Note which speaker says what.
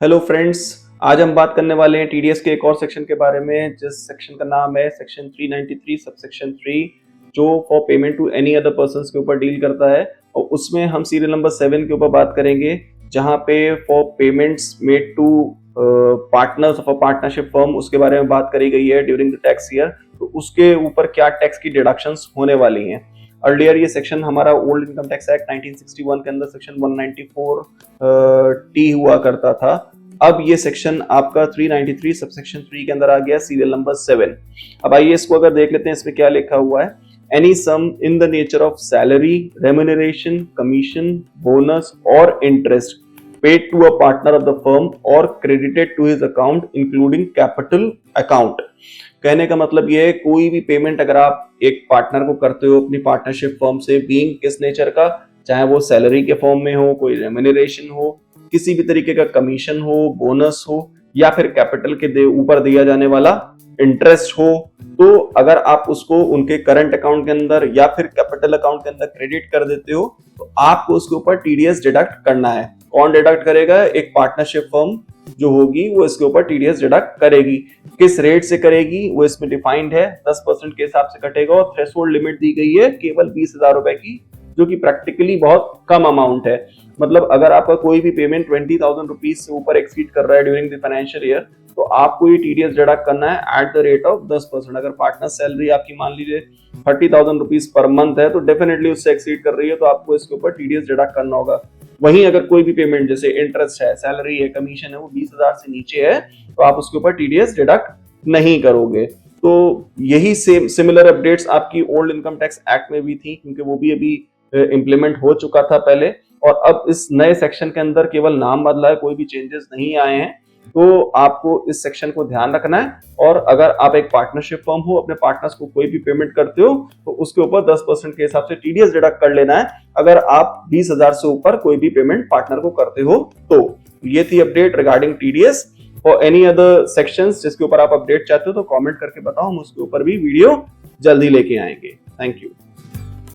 Speaker 1: Hello friends, आज हम बात करने वाले हैं टीडीएस के एक और सेक्शन के बारे में, जिस सेक्शन का नाम है सेक्शन 393 सबसेक्शन 3, जो for payment to any other persons के ऊपर डील करता है। और उसमें हम सीरियल नंबर 7 के ऊपर बात करेंगे, जहां पे for payments made to partners of a partnership firm उसके बारे में बात करी गई है ड्यूरिंग द टैक्स ईयर। तो उसके ऊपर क्या टैक्स की डिडक्शंस होने वाली हैं। अर्लियर ये सेक्शन हमारा ओल्ड इनकम टैक्स एक्ट 1961 के अंदर सेक्शन 194 टी हुआ करता था। अब ये सेक्शन आपका 393 सबसेक्शन 3 के अंदर आ गया, सीरियल नंबर 7। अब आइए इसको अगर देख लेते हैं, इसमें क्या लिखा हुआ है। Any sum in the nature of salary, remuneration, commission, bonus और interest paid to a partner of the firm or credited to his account including capital account। कहने का मतलब ये है, कोई भी पेमेंट अगर आप एक पार्टनर को करते हो अपनी पार्टनरशिप फर्म से, बीइंग किस नेचर का, चाहे वो सैलरी के फॉर्म में हो, कोई रेम्यूनरेशन हो, किसी भी तरीके का कमीशन हो, बोनस हो, या फिर कैपिटल के ऊपर दिया जाने वाला इंटरेस्ट हो, तो अगर आप उसको उनके करंट अकाउंट के अंदर या फिर कैपिटल अकाउंट के अंदर क्रेडिट कर देते हो, तो आपको उसके ऊपर टीडीएस डिडक्ट करना है। कौन डिडक्ट करेगा? एक पार्टनरशिप फर्म जो होगी वो इसके ऊपर टीडीएस डिडक्ट करेगी। किस रेट से करेगी वो इसमें डिफाइंड है, 10% के हिसाब से कटेगा। और थ्रेशोल्ड लिमिट दी गई है केवल 20,000 रुपए की, जो कि प्रैक्टिकली बहुत कम अमाउंट है। मतलब अगर आपका कोई भी पेमेंट 20,000 रुपीज से ऊपर एक्सीड कर रहा है ड्यूरिंग द फाइनेंशियल ईयर, तो आपको ये टीडीएस डिडक्ट करना है एट द रेट ऑफ 10%। अगर पार्टनर सैलरी आपकी मान लीजिए 30,000 रुपीज पर मंथ है, तो डेफिनेटली उससे एक्सीड कर रही है, तो आपको इसके ऊपर टीडीएस डिडक्ट करना होगा। वहीं अगर कोई भी पेमेंट जैसे इंटरेस्ट है, सैलरी है, कमीशन है, वो 20,000 से नीचे है, तो आप उसके ऊपर टीडीएस डिडक्ट नहीं करोगे। तो यही सेम सिमिलर अपडेट्स आपकी ओल्ड इनकम टैक्स एक्ट में भी थी, क्योंकि वो भी अभी इंप्लीमेंट हो चुका था पहले। और अब इस नए सेक्शन के अंदर केवल नाम बदला है, कोई भी चेंजेस नहीं आए हैं। तो आपको इस सेक्शन को ध्यान रखना है। और अगर आप एक पार्टनरशिप फर्म हो, अपने पार्टनर्स को कोई भी पेमेंट करते हो, तो उसके ऊपर 10% के हिसाब से टीडीएस डिडक्ट कर लेना है, अगर आप 20,000 से ऊपर कोई भी पेमेंट पार्टनर को करते हो तो। ये थी update regarding TDS. For any other sections जिसके ऊपर आप अपडेट चाहते हो, तो कमेंट करके बताओ, हम उसके ऊपर भी वीडियो जल्दी लेके आएंगे। Thank you.